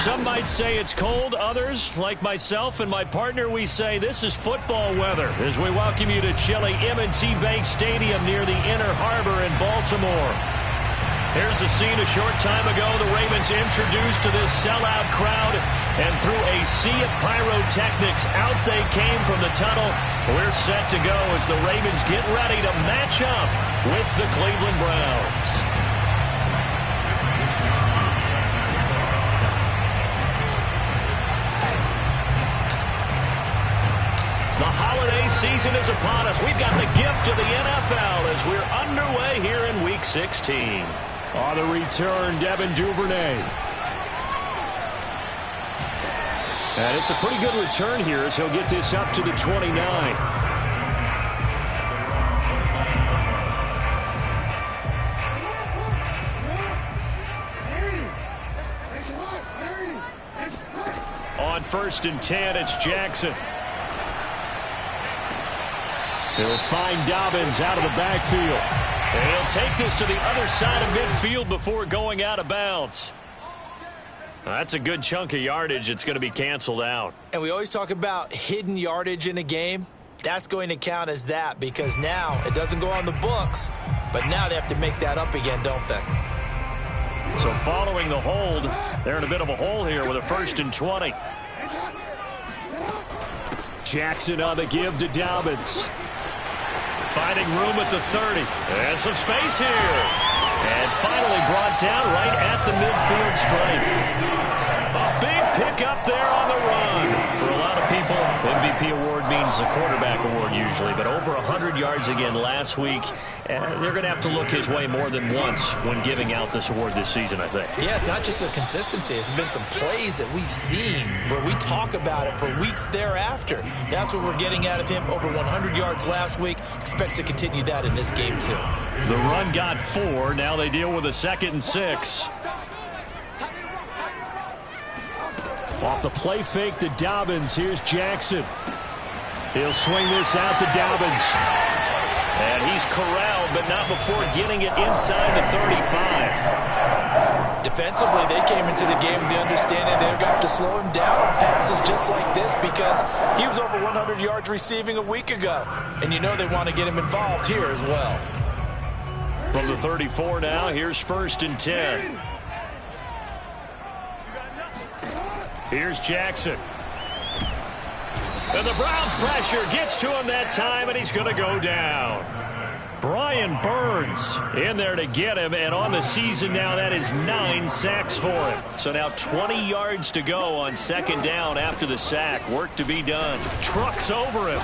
Some might say it's cold. Others, like myself and my partner, we say this is football weather as we welcome you to chilly M&T Bank Stadium near the Inner Harbor in Baltimore. Here's the scene a short time ago. The Ravens introduced to this sellout crowd, and through a sea of pyrotechnics, out they came from the tunnel. We're set to go as the Ravens get ready to match up with the Cleveland Browns. The holiday season is upon us. We've got the gift of the NFL as we're underway here in Week 16. On the return, Devin Duvernay. And it's a pretty good return here as he'll get this up to the 29. On 1st and 10, it's Jackson. He'll find Dobbins out of the backfield. And he'll take this to the other side of midfield before going out of bounds. That's a good chunk of yardage. It's going to be canceled out. And we always talk about hidden yardage in a game. That's going to count as that because now it doesn't go on the books, but now they have to make that up again, don't they? So following the hold, they're in a bit of a hole here with a 1st and 20. Jackson on the give to Dobbins. Finding room at the 30. And some space here. And finally brought down right at the midfield stripe. A big pickup there on the run. For a lot of people, MVP award means the quarterback award usually. But over 100 yards again last week. They're going to have to look his way more than once when giving out this award this season, I think. Yeah, it's not just the consistency. It's been some plays that we've seen where we talk about it for weeks thereafter. That's what we're getting out of him. Over 100 yards last week. Expects to continue that in this game, too. The run got 4. Now they deal with a 2nd and 6. Off the play fake to Dobbins. Here's Jackson. He'll swing this out to Dobbins. And he's corralled, but not before getting it inside the 35. Defensively, they came into the game with the understanding they're going to slow him down on passes just like this because he was over 100 yards receiving a week ago. And you know they want to get him involved here as well. From the 34 now, here's 1st and 10. Here's Jackson. And the Browns pressure gets to him that time, and he's going to go down. Brian Burns in there to get him, and on the season now, that is 9 sacks for him. So now 20 yards to go on 2nd down after the sack. Work to be done. Trucks over him.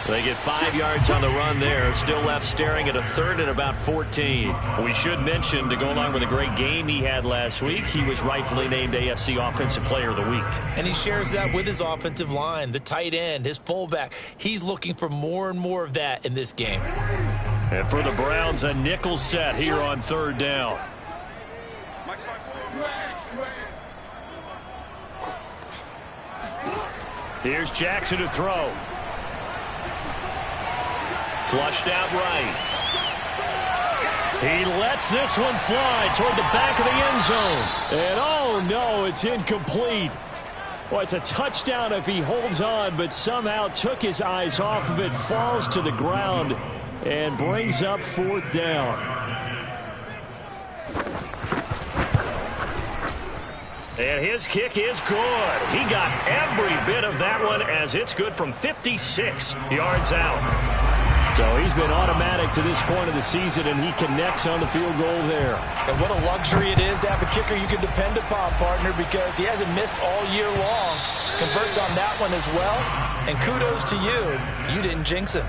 They get 5 yards on the run there. Still left staring at a 3rd and about 14. We should mention, to go along with a great game he had last week, he was rightfully named AFC Offensive Player of the Week. And he shares that with his offensive line, the tight end, his fullback. He's looking for more and more of that in this game. And for the Browns, a nickel set here on 3rd down. Here's Jackson to throw. Flushed out right. He lets this one fly toward the back of the end zone. And oh no, it's incomplete. Well, it's a touchdown if he holds on, but somehow took his eyes off of it, falls to the ground, and brings up 4th down. And his kick is good. He got every bit of that one as it's good from 56 yards out. So he's been automatic to this point of the season, and he connects on the field goal there. And what a luxury it is to have a kicker you can depend upon, partner, because he hasn't missed all year long. Converts on that one as well. And kudos to you. You didn't jinx him.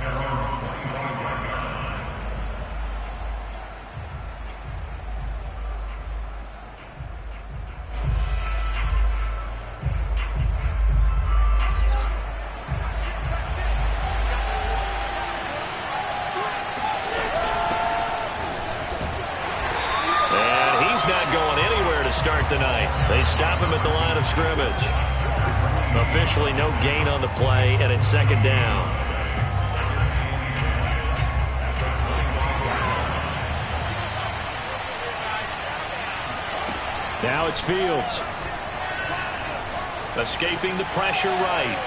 Not going anywhere to start the night. They stop him at the line of scrimmage. Officially no gain on the play, and it's 2nd down. Now it's Fields. Escaping the pressure right.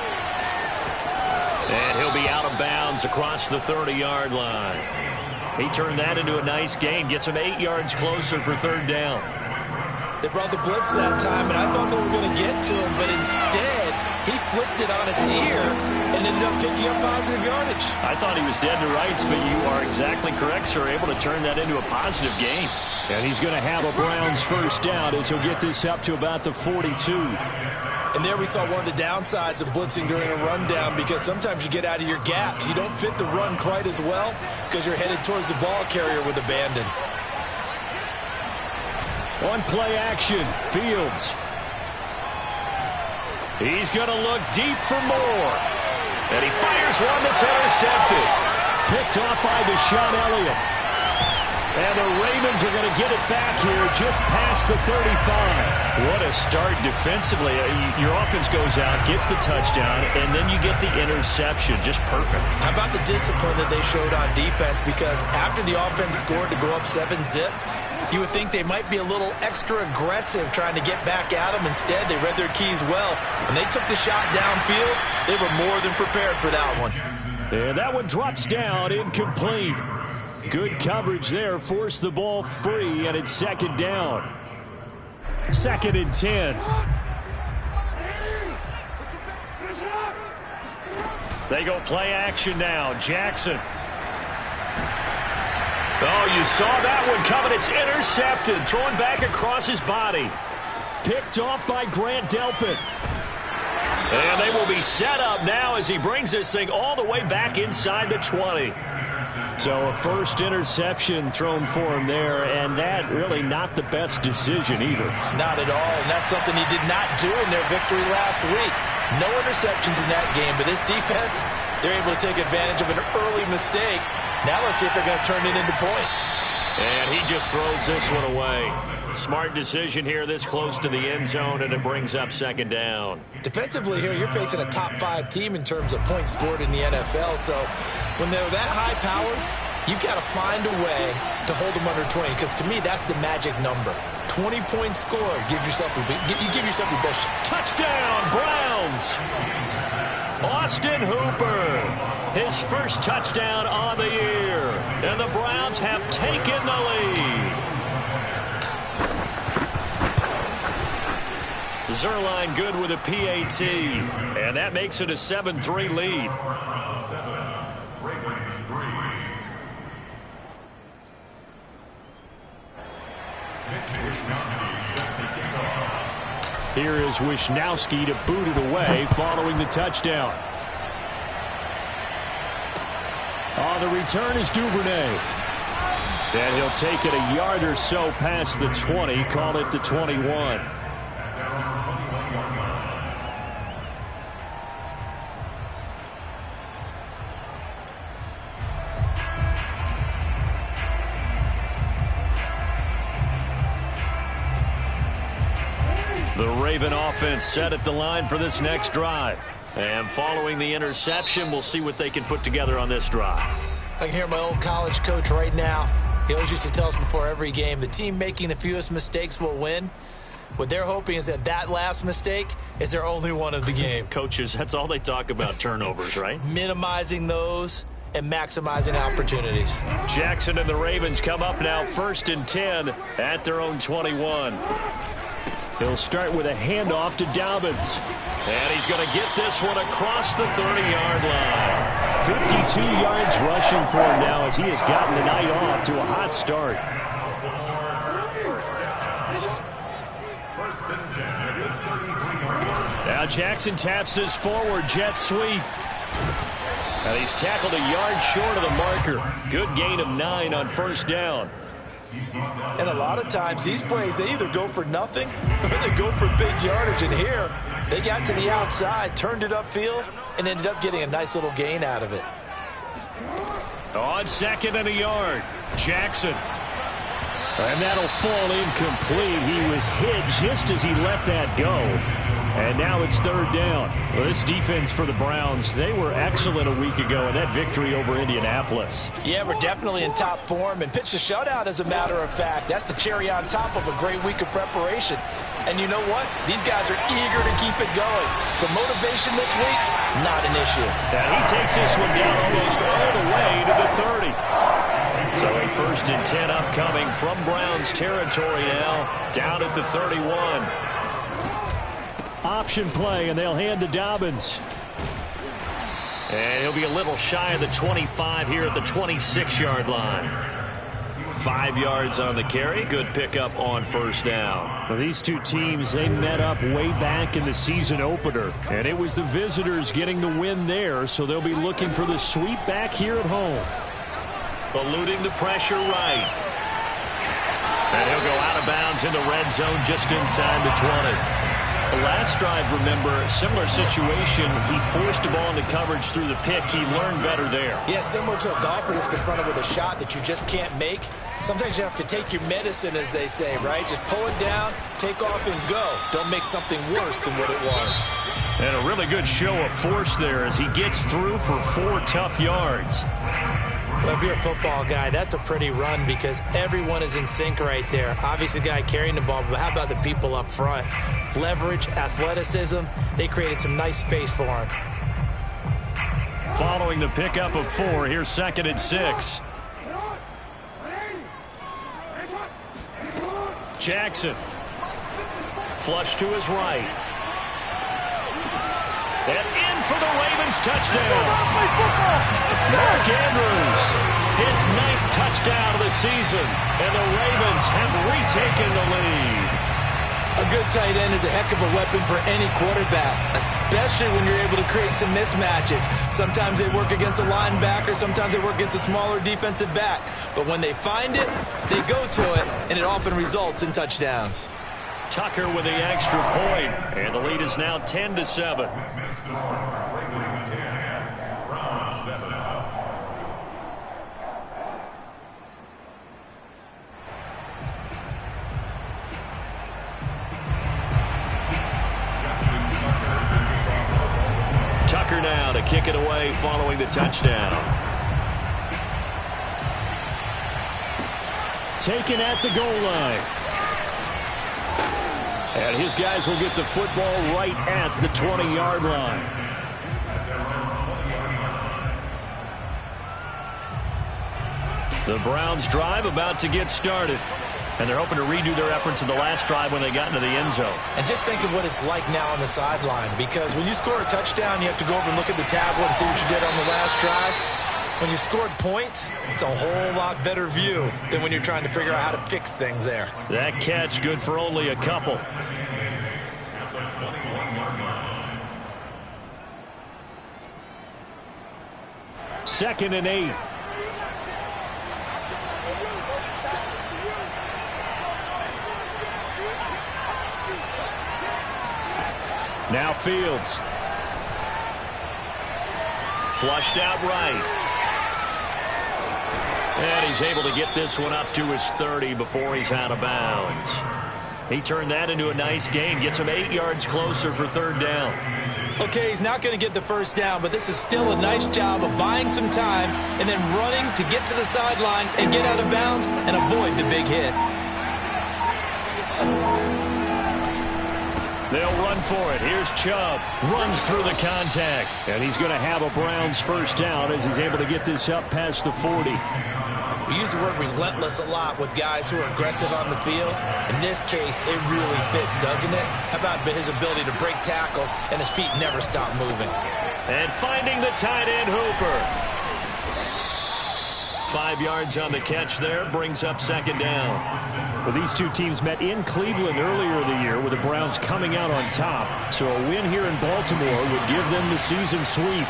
And he'll be out of bounds across the 30-yard line. He turned that into a nice gain. Gets him 8 yards closer for third down. They brought the blitz that time, and I thought they were going to get to him, but instead, he flipped it on its ear and ended up picking up positive yardage. I thought he was dead to rights, but you are exactly correct, sir. Able to turn that into a positive gain. And he's going to have a Browns first down as he'll get this up to about the 42. And there we saw one of the downsides of blitzing during a rundown, because sometimes you get out of your gaps. You don't fit the run quite as well because you're headed towards the ball carrier with abandon. On play action, Fields. He's going to look deep for more. And he fires one that's intercepted. Picked off by Deshaun Elliott. And the Ravens are going to get it back here just past the 35. What a start defensively. Your offense goes out, gets the touchdown, and then you get the interception. Just perfect. How about the discipline that they showed on defense? Because after the offense scored to go up 7-zip, you would think they might be a little extra aggressive trying to get back at them. Instead, they read their keys well. When they took the shot downfield, they were more than prepared for that one. And that one drops down, incomplete. Good coverage there, forced the ball free, and it's second down. 2nd and 10. They go play action now. Jackson. Oh, you saw that one coming. It's intercepted. Thrown back across his body. Picked off by Grant Delpit. And they will be set up now as he brings this thing all the way back inside the 20. So a first interception thrown for him there, and that really not the best decision either. Not at all, and that's something he did not do in their victory last week. No interceptions in that game, but this defense, they're able to take advantage of an early mistake. Now let's see if they're going to turn it into points. And he just throws this one away. Smart decision here this close to the end zone, and it brings up second down. Defensively here, you're facing a top-5 team in terms of points scored in the NFL. So when they're that high-powered, you've got to find a way to hold them under 20, because to me, that's the magic number. 20 points scored, you give yourself your best shot. Touchdown, Browns! Austin Hooper, his first touchdown on the year. And the Browns have taken the lead. Zuerlein good with a PAT. And that makes it a 7-3 lead. Here is Wishnowsky to boot it away following the touchdown. On the return is Duvernay. And he'll take it a yard or so past the 20, call it the 21. The Raven offense set at the line for this next drive. And following the interception, we'll see what they can put together on this drive. I can hear my old college coach right now. He always used to tell us before every game, the team making the fewest mistakes will win. What they're hoping is that last mistake is their only one of the game. Coaches, that's all they talk about, turnovers, right? Minimizing those and maximizing opportunities. Jackson and the Ravens come up now 1st and 10 at their own 21. He'll start with a handoff to Dobbins. And he's going to get this one across the 30-yard line. 52 yards rushing for him now as he has gotten the night off to a hot start. Now Jackson taps his forward jet sweep. And he's tackled a yard short of the marker. Good gain of 9 on first down. And a lot of times these plays, they either go for nothing or they go for big yardage. And here, they got to the outside, turned it upfield, and ended up getting a nice little gain out of it. On 2nd and a yard, Jackson. And that'll fall incomplete. He was hit just as he let that go. And now it's third down. Well, this defense for the Browns, they were excellent a week ago in that victory over Indianapolis. Yeah, we're definitely in top form and pitched a shutout, as a matter of fact. That's the cherry on top of a great week of preparation. And you know what? These guys are eager to keep it going. So motivation this week, not an issue. And he takes this one down almost all the way to the 30. So a 1st and 10 upcoming from Browns territory now, down at the 31. Option play, and they'll hand to Dobbins. And he'll be a little shy of the 25 here at the 26-yard line. 5 yards on the carry. Good pickup on 1st down. Well, these two teams, they met up way back in the season opener. And it was the visitors getting the win there, so they'll be looking for the sweep back here at home. Eluding the pressure right. And he'll go out of bounds in the red zone just inside the 20. The last drive, remember, similar situation. He forced the ball into coverage through the pick. He learned better there. Yeah, similar to a golfer that's confronted with a shot that you just can't make. Sometimes you have to take your medicine, as they say, right? Just pull it down, take off, and go. Don't make something worse than what it was. And a really good show of force there as he gets through for 4 tough yards. Well, if you're a football guy, that's a pretty run because everyone is in sync right there. Obviously, the guy carrying the ball, but how about the people up front? Leverage, athleticism, they created some nice space for him. Following the pickup of 4, here's 2nd and 6. Jackson. Flush to his right. And in for the Ravens touchdown. Mark Andrews, his 9th touchdown of the season. And the Ravens have retaken the lead. A good tight end is a heck of a weapon for any quarterback, especially when you're able to create some mismatches. Sometimes they work against a linebacker, sometimes they work against a smaller defensive back. But when they find it, they go to it, and it often results in touchdowns. Tucker with the extra point, and the lead is now 10-7. Tucker now to kick it away following the touchdown. Taken at the goal line. And his guys will get the football right at the 20-yard line. The Browns drive about to get started. And they're hoping to redo their efforts in the last drive when they got into the end zone. And just think of what it's like now on the sideline. Because when you score a touchdown, you have to go over and look at the tablet and see what you did on the last drive. When you scored points, it's a whole lot better view than when you're trying to figure out how to fix things there. That catch good for only a couple. Second and 8. Now Fields. Flushed out right. And he's able to get this one up to his 30 before he's out of bounds. He turned that into a nice gain. Gets him 8 yards closer for 3rd down. Okay, he's not going to get the first down, but this is still a nice job of buying some time and then running to get to the sideline and get out of bounds and avoid the big hit. They'll run for it. Here's Chubb. Runs through the contact. And he's going to have a Browns first down as he's able to get this up past the 40. We use the word relentless a lot with guys who are aggressive on the field. In this case, it really fits, doesn't it? How about his ability to break tackles and his feet never stop moving? And finding the tight end, Hooper. 5 yards on the catch there. Brings up 2nd down. Well, these two teams met in Cleveland earlier in the year with the Browns coming out on top. So a win here in Baltimore would give them the season sweep.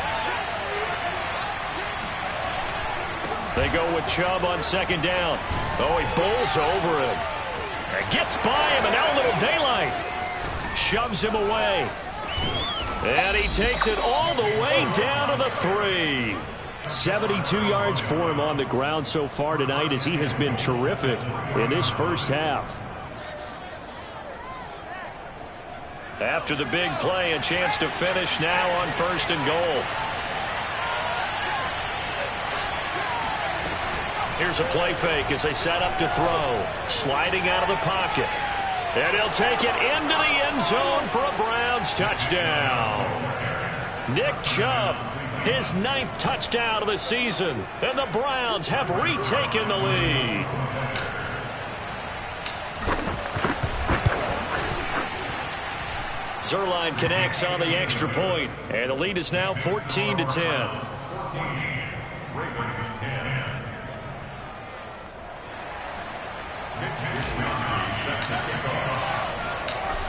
They go with Chubb on 2nd down. Oh, he bowls over him. And gets by him, and now a little daylight. Shoves him away. And he takes it all the way down to the 3. 72 yards for him on the ground so far tonight as he has been terrific in this first half. After the big play, a chance to finish now on 1st and goal. Here's a play fake as they set up to throw. Sliding out of the pocket. And he'll take it into the end zone for a Browns touchdown. Nick Chubb, his 9th touchdown of the season. And the Browns have retaken the lead. Zuerlein connects on the extra point, and the lead is now 14-10.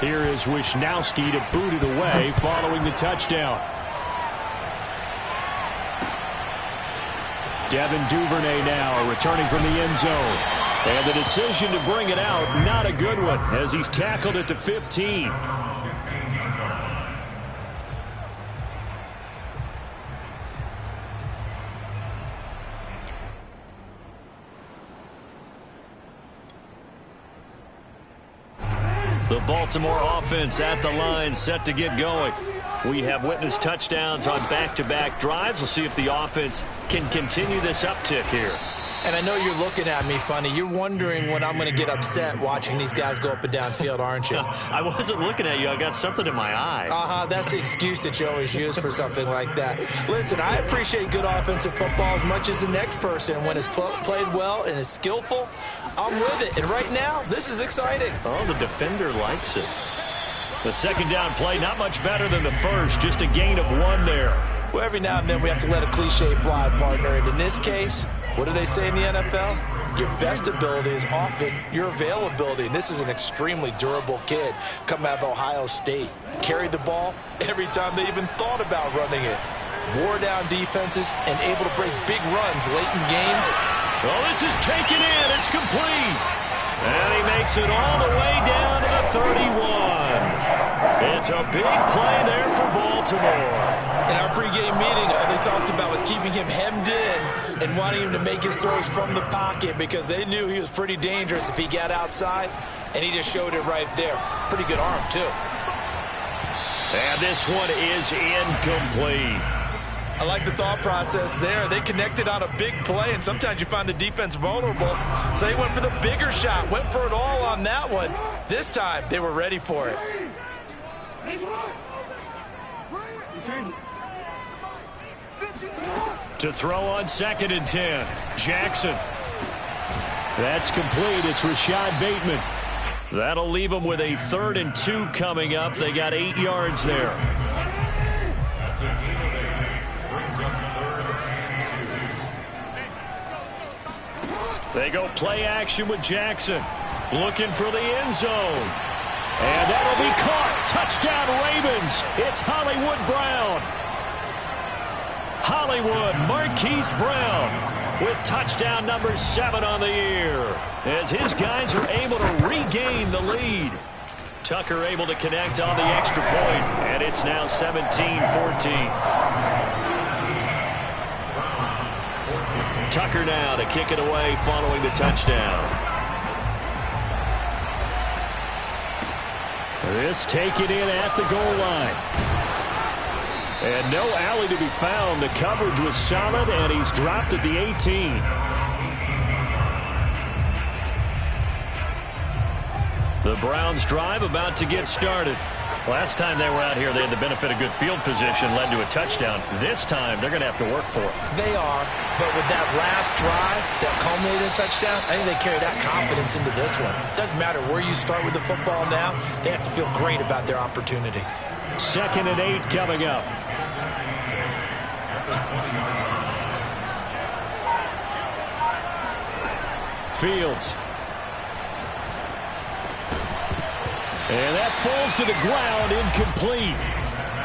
Here is Wishnowsky to boot it away following the touchdown. Devin Duvernay now returning from the end zone. And the decision to bring it out, not a good one, as he's tackled at the 15. The Baltimore offense at the line, set to get going. We have witnessed touchdowns on back-to-back drives. We'll see if the offense can continue this uptick here. And I know you're looking at me funny. You're wondering when I'm going to get upset watching these guys go up and down field, aren't you? I wasn't looking at you. I got something in my eye. That's the excuse that you always use for something like that. Listen, I appreciate good offensive football as much as the next person. When it's played well and is skillful, I'm with it. And right now, this is exciting. Oh, the defender likes it. The second down play, not much better than the first. Just a gain of 1 there. Well, every now and then we have to let a cliche fly, partner. And in this case, what do they say in the NFL? Your best ability is often your availability. And this is an extremely durable kid coming out of Ohio State. Carried the ball every time they even thought about running it. Wore down defenses and able to break big runs late in games. Well, this is taken in. It's complete. And he makes it all the way down to the 31. It's a big play there for Baltimore. In our pregame meeting, all they talked about was keeping him hemmed in and wanting him to make his throws from the pocket because they knew he was pretty dangerous if he got outside, and he just showed it right there. Pretty good arm, too. And this one is incomplete. I like the thought process there. They connected on a big play, and sometimes you find the defense vulnerable. So they went for the bigger shot, went for it all on that one. This time, they were ready for it. To throw on 2nd and 10. Jackson. That's complete. It's Rashad Bateman. That'll leave them with a 3rd and 2 coming up. They got 8 yards there. They go play action with Jackson. Looking for the end zone. And that'll be caught. Touchdown Ravens. It's Hollywood Brown. Hollywood Marquise Brown with touchdown number 7 on the year as his guys are able to regain the lead. Tucker able to connect on the extra point, and it's now 17-14. Tucker now to kick it away following the touchdown. This taken in at the goal line. And no alley to be found. The coverage was solid, and he's dropped at the 18. The Browns drive about to get started. Last time they were out here, they had the benefit of good field position, led to a touchdown. This time, they're going to have to work for it. They are, but with that last drive that culminated in a touchdown, I think they carry that confidence into this one. Doesn't matter where you start with the football now, they have to feel great about their opportunity. 2nd and 8 coming up. Fields. And that falls to the ground, incomplete.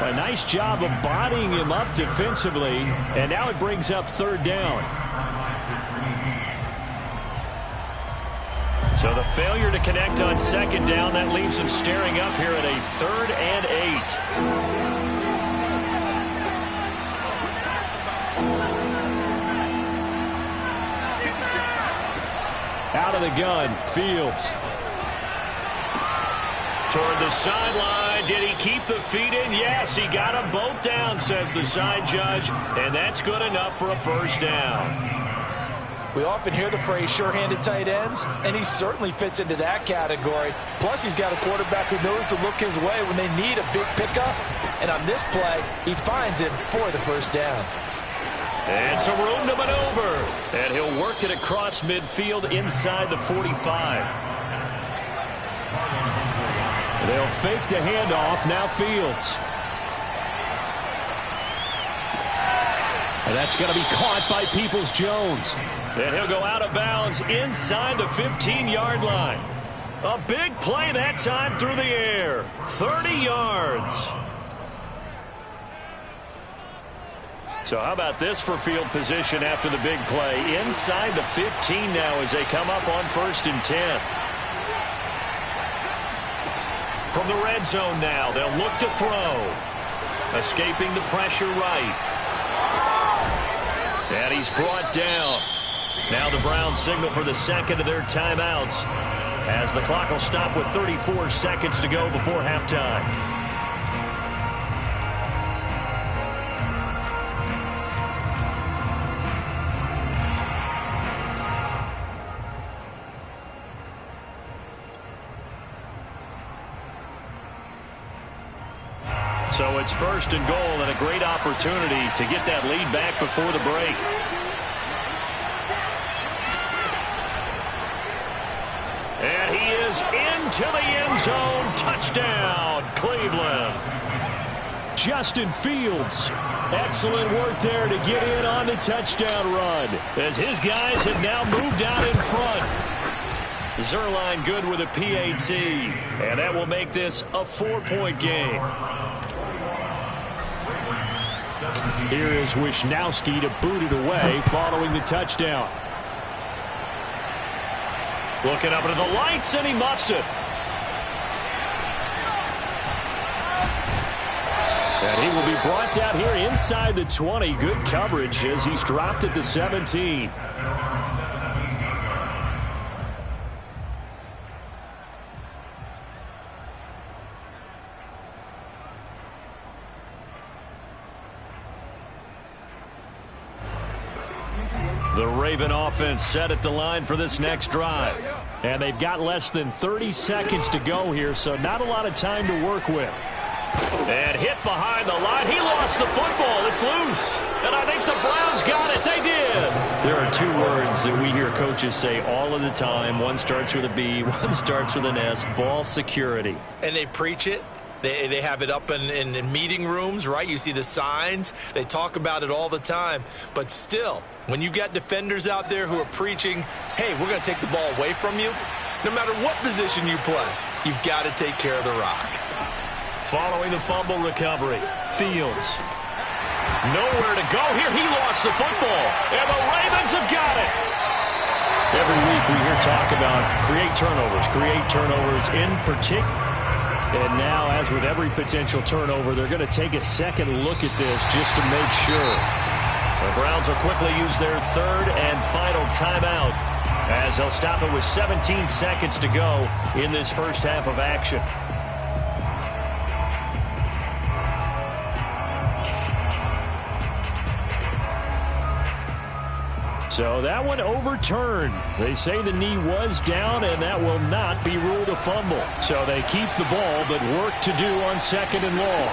A nice job of bodying him up defensively, and now it brings up 3rd down. So the failure to connect on 2nd down, that leaves him staring up here at a 3rd and 8. Out of the gun, Fields. Toward the sideline. Did he keep the feet in? Yes, he got them both down, says the side judge, and that's good enough for a 1st down. We often hear the phrase sure-handed tight ends, and he certainly fits into that category. Plus, he's got a quarterback who knows to look his way when they need a big pickup. And on this play, he finds him for the first down. And some room to maneuver. And he'll work it across midfield inside the 45. They'll fake the handoff. Now Fields. And that's going to be caught by Peoples-Jones. And he'll go out of bounds inside the 15-yard line. A big play that time through the air. 30 yards. So how about this for field position after the big play? Inside the 15 now as they come up on 1st and 10. From the red zone now, they'll look to throw. Escaping the pressure right. And he's brought down. Now the Browns signal for the second of their timeouts as the clock will stop with 34 seconds to go before halftime. So it's 1st and goal and a great opportunity to get that lead back before the break. And he is into the end zone. Touchdown, Cleveland. Justin Fields. Excellent work there to get in on the touchdown run, as his guys have now moved out in front. Zuerlein good with a PAT, and that will make this a 4-point game. Here is Wisnowski to boot it away following the touchdown. Looking up into the lights, and he muffs it. And he will be brought down here inside the 20. Good coverage as he's dropped at the 17. The Raven offense set at the line for this next drive. And they've got less than 30 seconds to go here, so not a lot of time to work with. And hit behind the line. He lost the football. It's loose. And I think the Browns got it. They did. There are two words that we hear coaches say all of the time. One starts with a B, one starts with an S. Ball security. And they preach it. They have it up in meeting rooms, right? You see the signs. They talk about it all the time. But still, when you've got defenders out there who are preaching, hey, we're going to take the ball away from you, no matter what position you play, you've got to take care of the rock. Following the fumble recovery, Fields. Nowhere to go here. He lost the football, and the Ravens have got it. Every week we hear talk about create turnovers in particular. And now, as with every potential turnover, they're going to take a second look at this just to make sure. The Browns will quickly use their third and final timeout as they'll stop it with 17 seconds to go in this first half of action. So that one overturned. They say the knee was down, and that will not be ruled a fumble. So they keep the ball, but work to do on 2nd and long.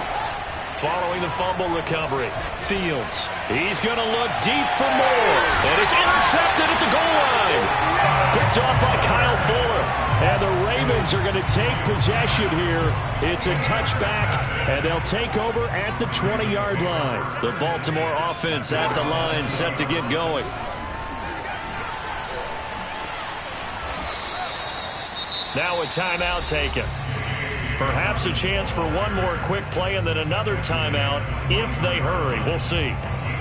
Following the fumble recovery, Fields. He's going to look deep for more. And it's intercepted at the goal line. Picked off by Kyle Fuller. And the Ravens are going to take possession here. It's a touchback, and they'll take over at the 20-yard line. The Baltimore offense at the line, set to get going. Now a timeout taken. Perhaps a chance for one more quick play and then another timeout if they hurry. We'll see.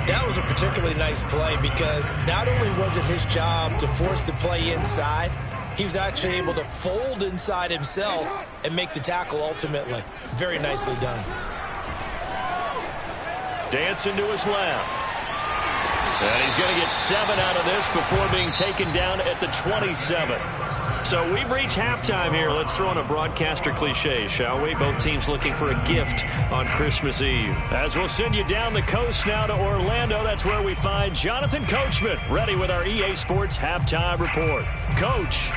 That was a particularly nice play because not only was it his job to force the play inside, he was actually able to fold inside himself and make the tackle ultimately. Very nicely done. Dancing to his left. And he's going to get 7 out of this before being taken down at the 27. So we've reached halftime here. Let's throw in a broadcaster cliche, shall we? Both teams looking for a gift on Christmas Eve. As we'll send you down the coast now to Orlando, that's where we find Jonathan Coachman, ready with our EA Sports Halftime Report. Coach.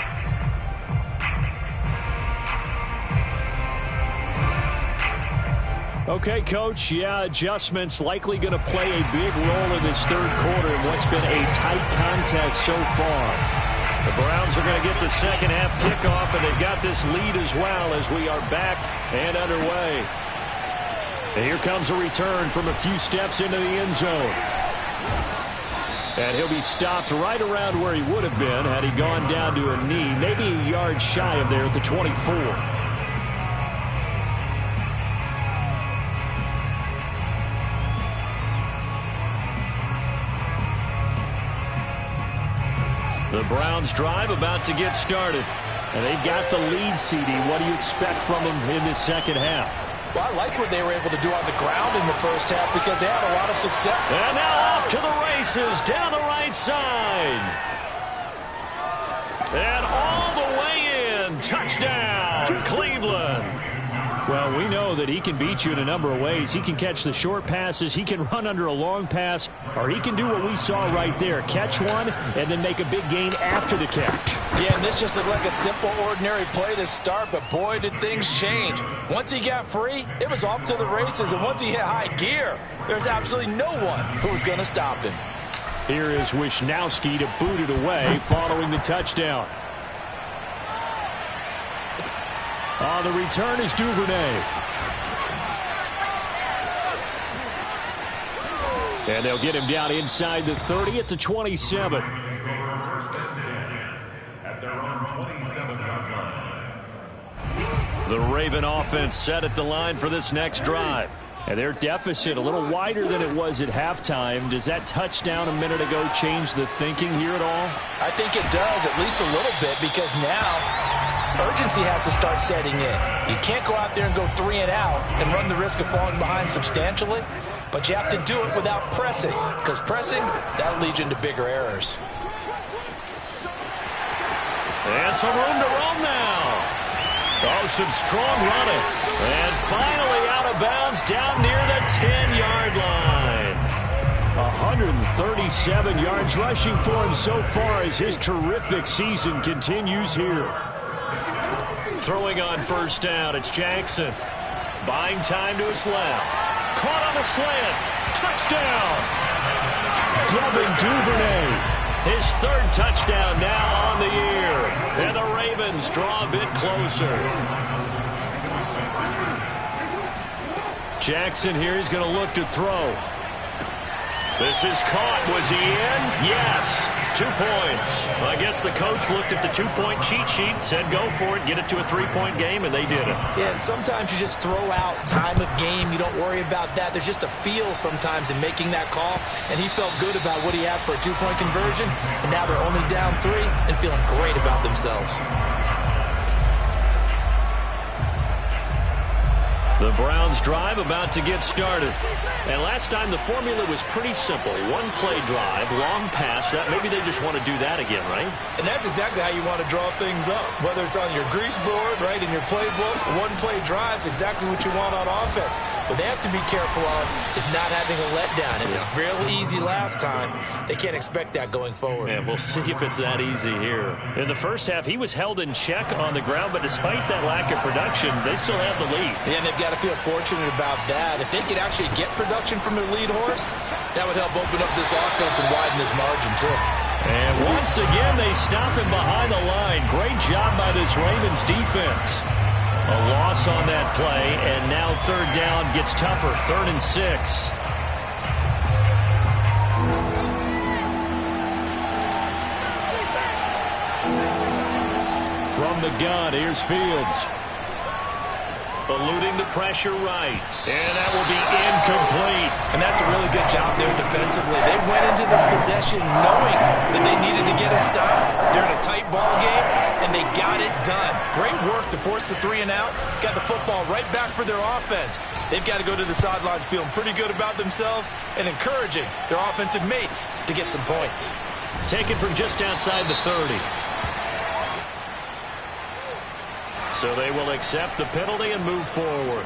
Okay, Coach, adjustments likely going to play a big role in this third quarter in what's been a tight contest so far. The Browns are going to get the second half kickoff, and they've got this lead as well as we are back and underway. And here comes a return from a few steps into the end zone. And he'll be stopped right around where he would have been had he gone down to a knee, maybe a yard shy of there at the 24. The Browns drive about to get started. And they've got the lead, CD. What do you expect from them in this second half? Well, I like what they were able to do on the ground in the first half because they had a lot of success. And now off to the races down the right side. And all the way in. Touchdown, Cleveland. Well, we know that he can beat you in a number of ways. He can catch the short passes, he can run under a long pass, or he can do what we saw right there, catch one and then make a big gain after the catch. Yeah, and this just looked like a simple, ordinary play to start, but boy, did things change. Once he got free, it was off to the races, and once he hit high gear, there's absolutely no one who was going to stop him. Here is Wisnowski to boot it away following the touchdown. On the return is Duvernay. And they'll get him down inside the 30 at the 27. At their own 27-yard line. The Raven offense set at the line for this next drive. And their deficit a little wider than it was at halftime. Does that touchdown a minute ago change the thinking here at all? I think it does, at least a little bit, because now urgency has to start setting in. You can't go out there and go 3 and out and run the risk of falling behind substantially, but you have to do it without pressing, because pressing, that'll lead you into bigger errors. And some room to roam now. Oh, some strong running. And finally out of bounds down near the 10-yard line. 137 yards rushing for him so far as his terrific season continues here. Throwing on first down, it's Jackson. Buying time to his left. Caught on a slant. Touchdown. Devin Duvernay. His third touchdown now on the year. And the Ravens draw a bit closer. Jackson here is going to look to throw. This is caught. Was he in? Yes. 2 points. Well, I guess the coach looked at the 2-point cheat sheet, said go for it, get it to a 3-point game, and they did it. Yeah, and sometimes you just throw out time of game. You don't worry about that. There's just a feel sometimes in making that call, and he felt good about what he had for a 2-point conversion, and now they're only down 3 and feeling great about themselves. The Browns drive about to get started. And last time the formula was pretty simple. One play drive, long pass. That maybe they just want to do that again, right? And that's exactly how you want to draw things up. Whether it's on your grease board, right, in your playbook, one play drive is exactly what you want on offense. What they have to be careful of is not having a letdown. It was real easy last time. They can't expect that going forward. And we'll see if it's that easy here. In the first half, he was held in check on the ground, but despite that lack of production, they still have the lead. Yeah, and they've got to feel fortunate about that. If they could actually get production from their lead horse, that would help open up this offense and widen this margin, too. And once again, they stop him behind the line. Great job by this Ravens defense. A loss on that play, and now third down gets tougher. 3rd and 6. From the gun, here's Fields. Eluding the pressure right. And that will be incomplete. And that's a really good job there defensively. They went into this possession knowing that they needed to get a stop. They're in a tight ball game, and they got it done. Great work to force the 3 and out. Got the football right back for their offense. They've got to go to the sidelines feeling pretty good about themselves and encouraging their offensive mates to get some points. Taken from just outside the 30. So they will accept the penalty and move forward.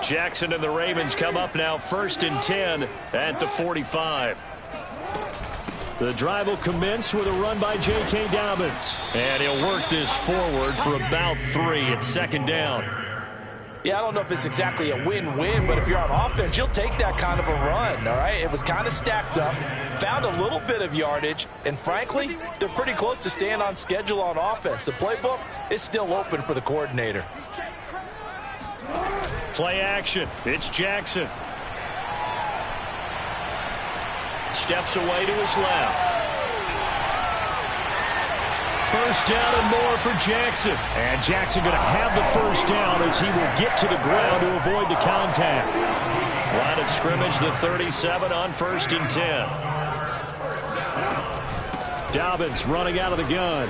Jackson and the Ravens come up now 1st and 10 at the 45. The drive will commence with a run by J.K. Dobbins. And he'll work this forward for about 3 at 2nd down. Yeah, I don't know if it's exactly a win-win, but if you're on offense, you'll take that kind of a run, all right? It was kind of stacked up, found a little bit of yardage, and frankly, they're pretty close to staying on schedule on offense. The playbook is still open for the coordinator. Play action. It's Jackson. Steps away to his left. 1st down and more for Jackson. And Jackson going to have the 1st down as he will get to the ground to avoid the contact. Line of scrimmage, the 37 on 1st and 10. Dobbins running out of the gun.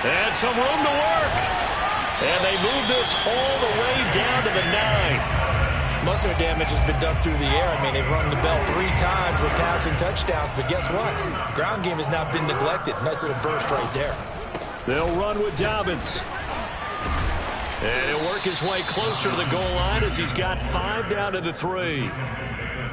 And some room to work. And they move this all the way down to the 9. Most of their damage has been done through the air. I mean, they've rung the bell 3 times with passing touchdowns, but guess what? Ground game has not been neglected. Nice little burst right there. They'll run with Dobbins. And he'll work his way closer to the goal line as he's got 5 down to the 3.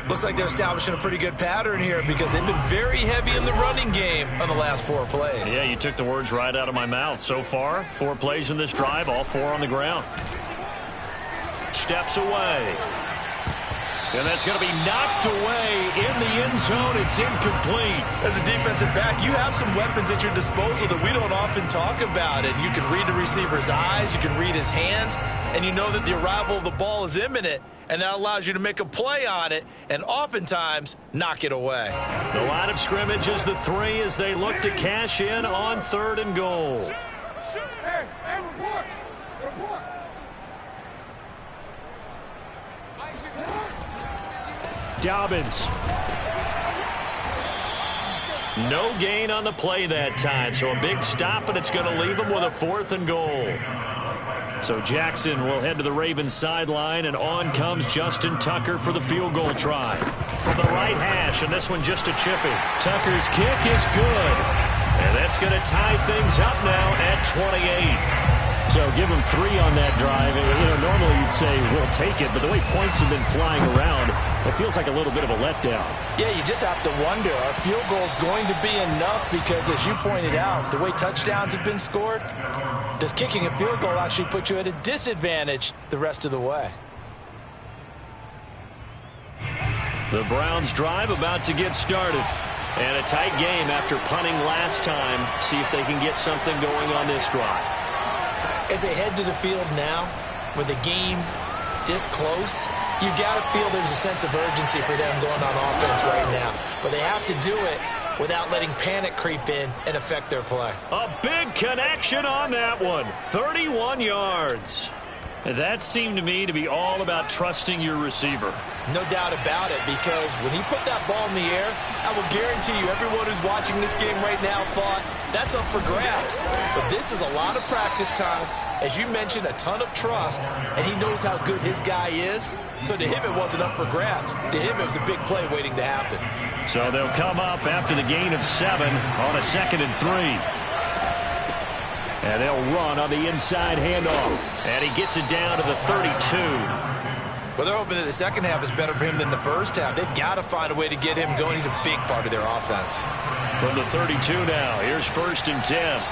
Looks like they're establishing a pretty good pattern here because they've been very heavy in the running game on the last 4 plays. Yeah, you took the words right out of my mouth. So far, 4 plays in this drive, all 4 on the ground. Steps away. And that's going to be knocked away in the end zone. It's incomplete. As a defensive back, you have some weapons at your disposal that we don't often talk about. And you can read the receiver's eyes, you can read his hands, and you know that the arrival of the ball is imminent, and that allows you to make a play on it and oftentimes knock it away. The line of scrimmage is the 3 as they look to cash in on 3rd and goal. Dobbins. No gain on the play that time, so a big stop, and it's going to leave them with a 4th and goal. So Jackson will head to the Ravens sideline, and on comes Justin Tucker for the field goal try. From the right hash, and this one just a chippy. Tucker's kick is good, and that's going to tie things up now at 28. So give them 3 on that drive. You know, normally you'd say we'll take it, but the way points have been flying around, it feels like a little bit of a letdown. Yeah, you just have to wonder, are field goals going to be enough? Because as you pointed out, the way touchdowns have been scored, does kicking a field goal actually put you at a disadvantage the rest of the way? The Browns drive about to get started. And a tight game after punting last time. See if they can get something going on this drive. As they head to the field now, with the game this close, you got to feel there's a sense of urgency for them going on offense right now. But they have to do it without letting panic creep in and affect their play. A big connection on that one. 31 yards. And that seemed to me to be all about trusting your receiver. No doubt about it, because when he put that ball in the air, I will guarantee you everyone who's watching this game right now thought that's up for grabs. But this is a lot of practice time. As you mentioned, a ton of trust, and he knows how good his guy is. So to him, it wasn't up for grabs. To him, it was a big play waiting to happen. So they'll come up after the gain of 7 on a 2nd and 3. And they'll run on the inside handoff. And he gets it down to the 32. Well, they're hoping that the second half is better for him than the first half. They've got to find a way to get him going. He's a big part of their offense. From the 32 now, here's 1st and 10.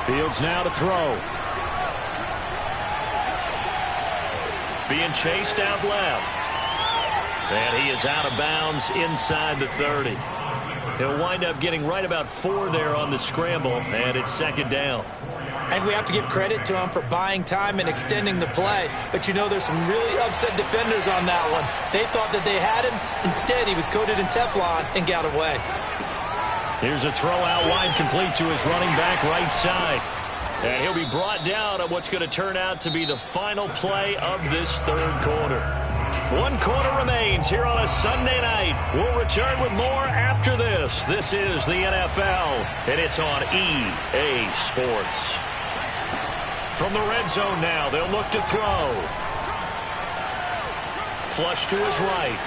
Fields now to throw. Being chased out left. And he is out of bounds inside the 30. He'll wind up getting right about 4 there on the scramble, and it's 2nd down. And we have to give credit to him for buying time and extending the play. But, you know, there's some really upset defenders on that one. They thought that they had him. Instead, he was coated in Teflon and got away. Here's a throw out wide, complete to his running back right side. And he'll be brought down on what's going to turn out to be the final play of this 3rd quarter. 1 quarter remains here on a Sunday night. We'll return with more after this. This is the NFL, and it's on EA Sports. From the red zone now, they'll look to throw. Flush to his right.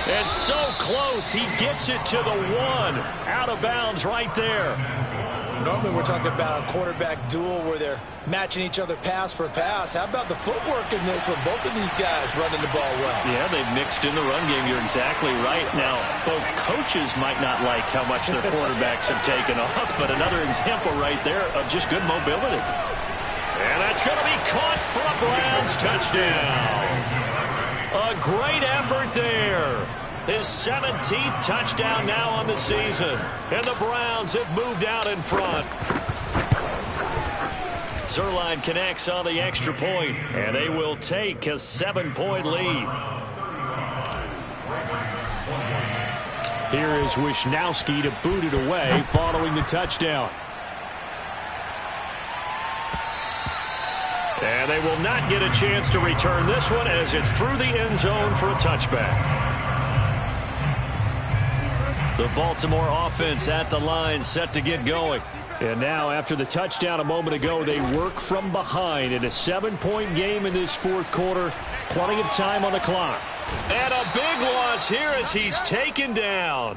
And so close, he gets it to the 1. Out of bounds right there. Normally we're talking about a quarterback duel where they're matching each other pass for pass. How about the footwork in this one? Both of these guys running the ball well. Yeah, they've mixed in the run game. You're exactly right. Now, both coaches might not like how much their quarterbacks have taken off, but another example right there of just good mobility. And that's going to be caught for a Browns touchdown. A great effort there. His 17th touchdown now on the season. And the Browns have moved out in front. Zuerlein connects on the extra point, and they will take a 7-point lead. Here is Wisnowski to boot it away following the touchdown. And they will not get a chance to return this one as it's through the end zone for a touchback. The Baltimore offense at the line set to get going. And now after the touchdown a moment ago, they work from behind in a 7-point game in this fourth quarter. Plenty of time on the clock. And a big loss here as he's taken down.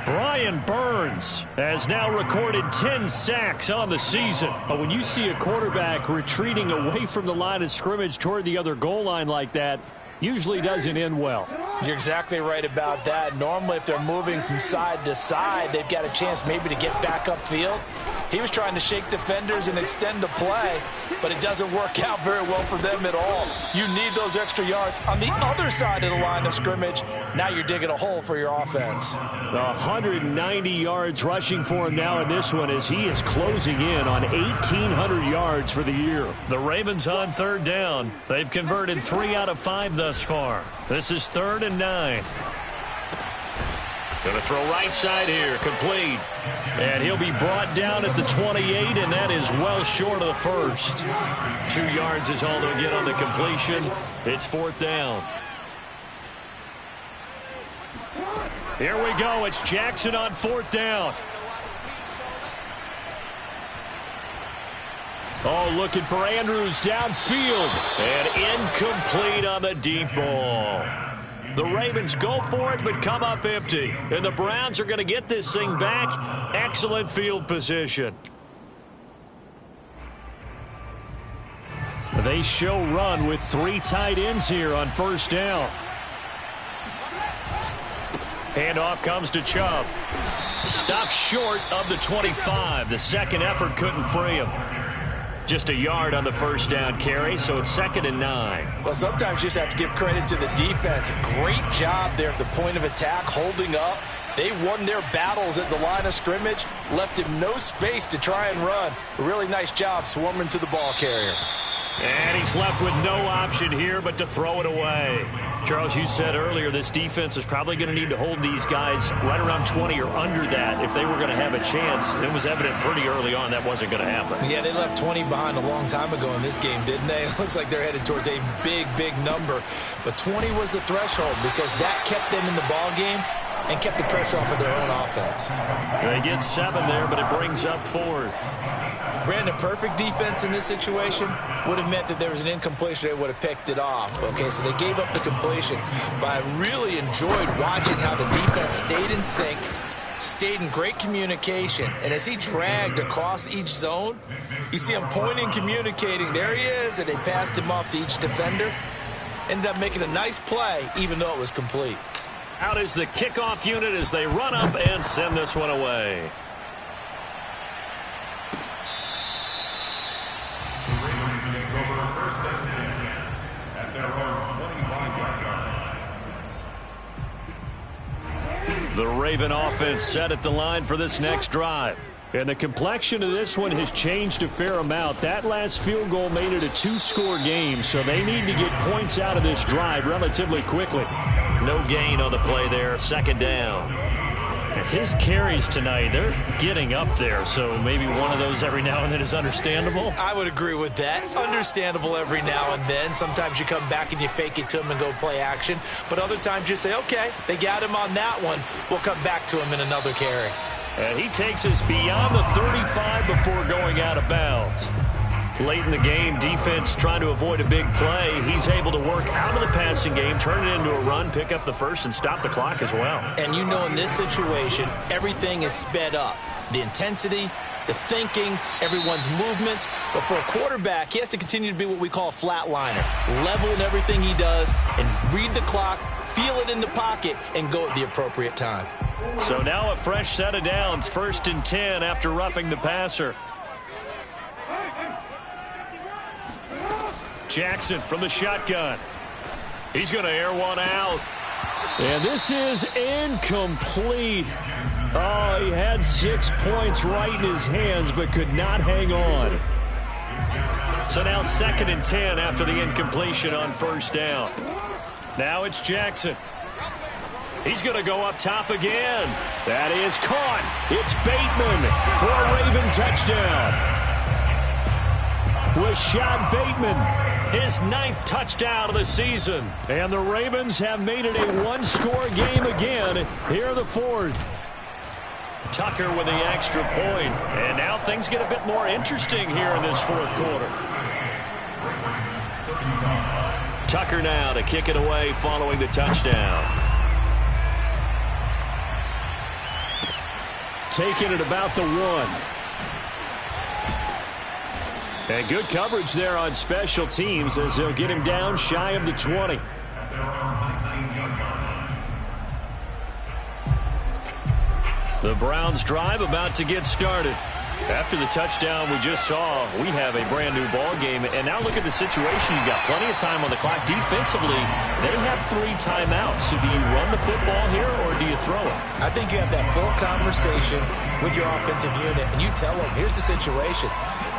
Brian Burns has now recorded 10 sacks on the season. But when you see a quarterback retreating away from the line of scrimmage toward the other goal line like that, usually doesn't end well. You're exactly right about that. Normally, if they're moving from side to side, they've got a chance maybe to get back upfield. He was trying to shake defenders and extend the play, but it doesn't work out very well for them at all. You need those extra yards on the other side of the line of scrimmage. Now you're digging a hole for your offense. 190 yards rushing for him now in this one as he is closing in on 1,800 yards for the year. The Ravens on third down. They've converted 3 out of 5 thus far. This is 3rd and 9. Going to throw right side here, complete. And he'll be brought down at the 28, and that is well short of the first. 2 yards is all they'll get on the completion. It's 4th down. Here we go. It's Jackson on 4th down. Oh, looking for Andrews downfield. And incomplete on the deep ball. The Ravens go for it, but come up empty. And the Browns are going to get this thing back. Excellent field position. They show run with 3 tight ends here on 1st down. Handoff comes to Chubb. Stopped short of the 25. The second effort couldn't free him. Just a yard on the 1st down carry, so it's 2nd and 9. Well, sometimes you just have to give credit to the defense. Great job there at the point of attack, holding up. They won their battles at the line of scrimmage, left him no space to try and run. A really nice job swarming to the ball carrier. And he's left with no option here but to throw it away. Charles, you said earlier this defense is probably going to need to hold these guys right around 20 or under that if they were going to have a chance. It was evident pretty early on that wasn't going to happen. Yeah, they left 20 behind a long time ago in this game, didn't they? It looks like they're headed towards a big, big number. But 20 was the threshold because that kept them in the ball game and kept the pressure off of their own offense. They get 7 there, but it brings up 4th. Brandon, perfect defense in this situation would have meant that there was an incompletion. They would have picked it off. Okay, so they gave up the completion. But I really enjoyed watching how the defense stayed in sync, stayed in great communication. And as he dragged across each zone, you see him pointing, communicating. There he is, and they passed him off to each defender. Ended up making a nice play, even though it was complete. Out is the kickoff unit as they run up and send this one away. The Ravens take over 1st and 10 at their own 25-yard line. The Raven offense set at the line for this next drive. And the complexion of this one has changed a fair amount. That last field goal made it a 2-score game, so they need to get points out of this drive relatively quickly. No gain on the play there, 2nd down. His carries tonight, they're getting up there, so maybe one of those every now and then is understandable. I would agree with that. Understandable every now and then. Sometimes you come back and you fake it to him and go play action. But other times you say, okay, they got him on that one. We'll come back to him in another carry. And he takes us beyond the 35 before going out of bounds. Late in the game, defense trying to avoid a big play. He's able to work out of the passing game, turn it into a run, pick up the first, and stop the clock as well. And you know in this situation, everything is sped up. The intensity, the thinking, everyone's movements. But for a quarterback, he has to continue to be what we call a flatliner. Level in everything he does and read the clock, feel it in the pocket, and go at the appropriate time. So now a fresh set of downs, 1st and 10 after roughing the passer. Jackson from the shotgun. He's going to air one out. And this is incomplete. Oh, he had 6 points right in his hands, but could not hang on. So now 2nd and 10 after the incompletion on 1st down. Now it's Jackson. He's going to go up top again. That is caught. It's Bateman for a Raven touchdown. Rashad Bateman, his 9th touchdown of the season. And the Ravens have made it a one-score game again here in the 4th. Tucker with the extra point. And now things get a bit more interesting here in this 4th quarter. Tucker now to kick it away following the touchdown. Taking it about the 1. And good coverage there on special teams as they'll get him down shy of the 20. The Browns drive about to get started. After the touchdown we just saw, we have a brand new ball game. And now look at the situation. You've got plenty of time on the clock. Defensively, they have 3 timeouts. So do you run the football here or do you throw it? I think you have that full conversation with your offensive unit, and you tell them, here's the situation.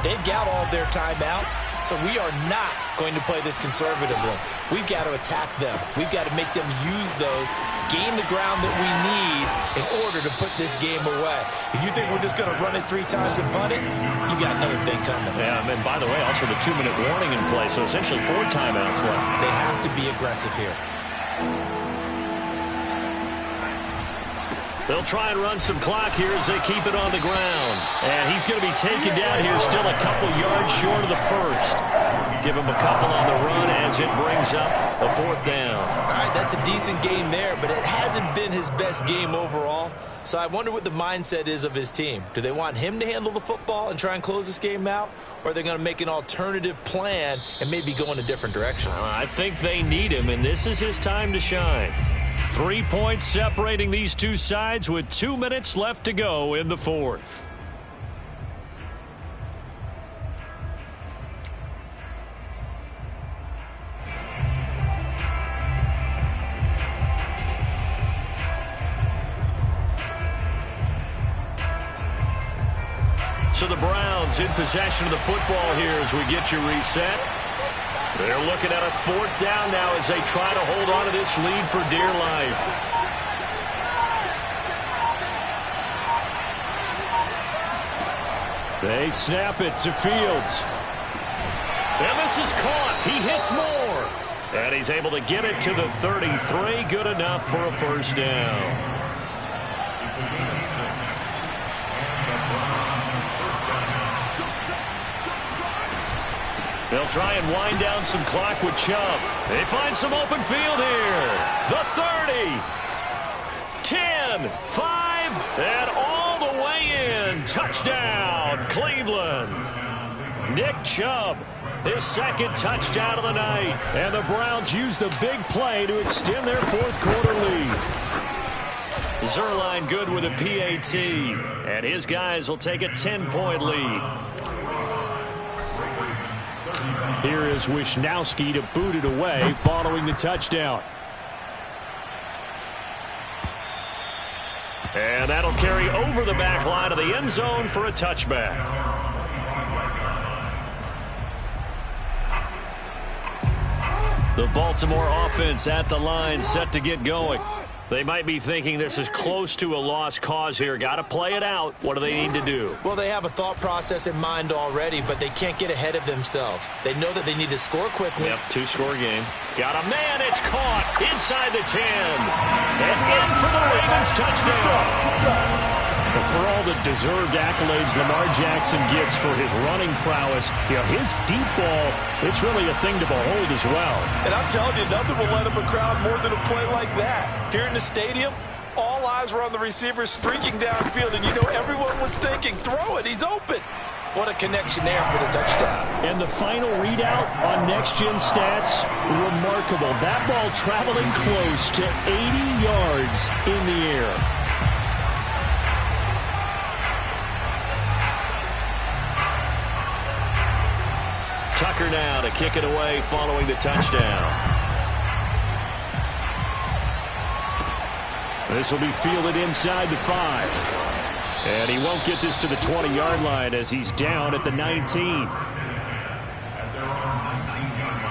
They've got all their timeouts, so we are not going to play this conservatively. We've got to attack them. We've got to make them use those, gain the ground that we need in order to put this game away. If you think we're just going to run it 3 times and punt it, you got another thing coming. Yeah, and by the way, also the 2-minute warning in play, so essentially 4 timeouts left. They have to be aggressive here. They'll try and run some clock here as they keep it on the ground. And he's going to be taken down here still a couple yards short of the first. Give him a couple on the run as it brings up a 4th down. All right, that's a decent game there, but it hasn't been his best game overall. So I wonder what the mindset is of his team. Do they want him to handle the football and try and close this game out? Or are they going to make an alternative plan and maybe go in a different direction? I think they need him, and this is his time to shine. 3 points separating these two sides with 2 minutes left to go in the 4th. So the Browns in possession of the football here as we get you reset. They're looking at a 4th down now as they try to hold on to this lead for dear life. They snap it to Fields. And this is caught. He hits more. And he's able to get it to the 33. Good enough for a 1st down. They'll try and wind down some clock with Chubb. They find some open field here. The 30. 10, 5, and all the way in. Touchdown, Cleveland. Nick Chubb, his 2nd touchdown of the night. And the Browns use the big play to extend their 4th quarter lead. Zuerlein good with a PAT. And his guys will take a 10-point lead. Here is Wisnowski to boot it away following the touchdown. And that'll carry over the back line of the end zone for a touchback. The Baltimore offense at the line set to get going. They might be thinking this is close to a lost cause here. Got to play it out. What do they need to do? Well, they have a thought process in mind already, but they can't get ahead of themselves. They know that they need to score quickly. Yep, 2-score game. Got a man. It's caught inside the 10. And in for the Ravens touchdown. But for all the deserved accolades Lamar Jackson gets for his running prowess, his deep ball, it's really a thing to behold as well. And I'm telling you, nothing will light up a crowd more than a play like that. Here in the stadium, all eyes were on the receiver streaking downfield, and everyone was thinking, throw it, he's open. What a connection there for the touchdown. And the final readout on Next Gen Stats, remarkable. That ball traveling close to 80 yards in the air. Tucker now to kick it away following the touchdown. This will be fielded inside the 5. And he won't get this to the 20-yard line as he's down at the 19. At their own 19-yard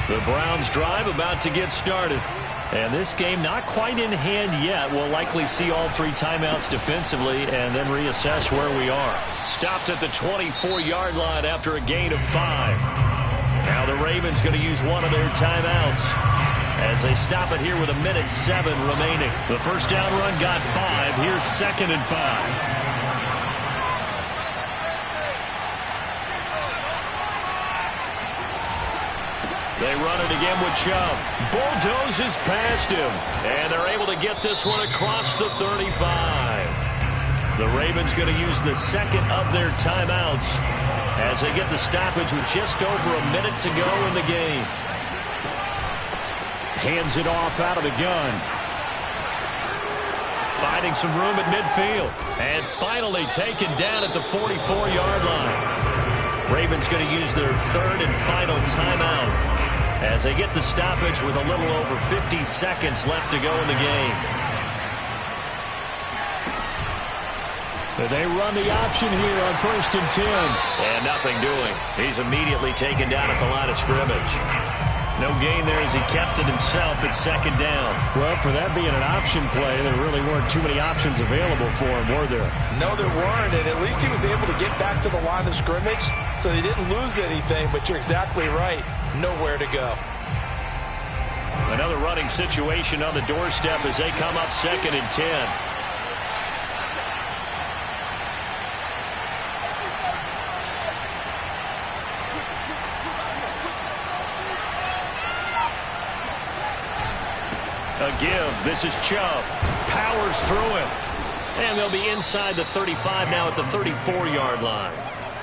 line. The Browns drive about to get started. And this game not quite in hand yet. We'll likely see all 3 timeouts defensively and then reassess where we are. Stopped at the 24-yard line after a gain of 5. Now the Ravens going to use one of their timeouts as they stop it here with 1:07 remaining. The first down run got 5. Here's 2nd and 5. They run it again with Chubb. Bulldozes past him. And they're able to get this one across the 35. The Ravens going to use the 2nd of their timeouts as they get the stoppage with just over a minute to go in the game. Hands it off out of the gun. Finding some room at midfield. And finally taken down at the 44-yard line. Ravens going to use their 3rd and final timeout as they get the stoppage with a little over 50 seconds left to go in the game. They run the option here on 1st and 10. And nothing doing. He's immediately taken down at the line of scrimmage. No gain there as he kept it himself at 2nd down. Well, for that being an option play, there really weren't too many options available for him, were there? No, there weren't, and at least he was able to get back to the line of scrimmage, so he didn't lose anything, but you're exactly right. Nowhere to go. Another running situation on the doorstep as they come up 2nd and 10. A give. This is Chubb. Powers through it. And they'll be inside the 35 now at the 34-yard line.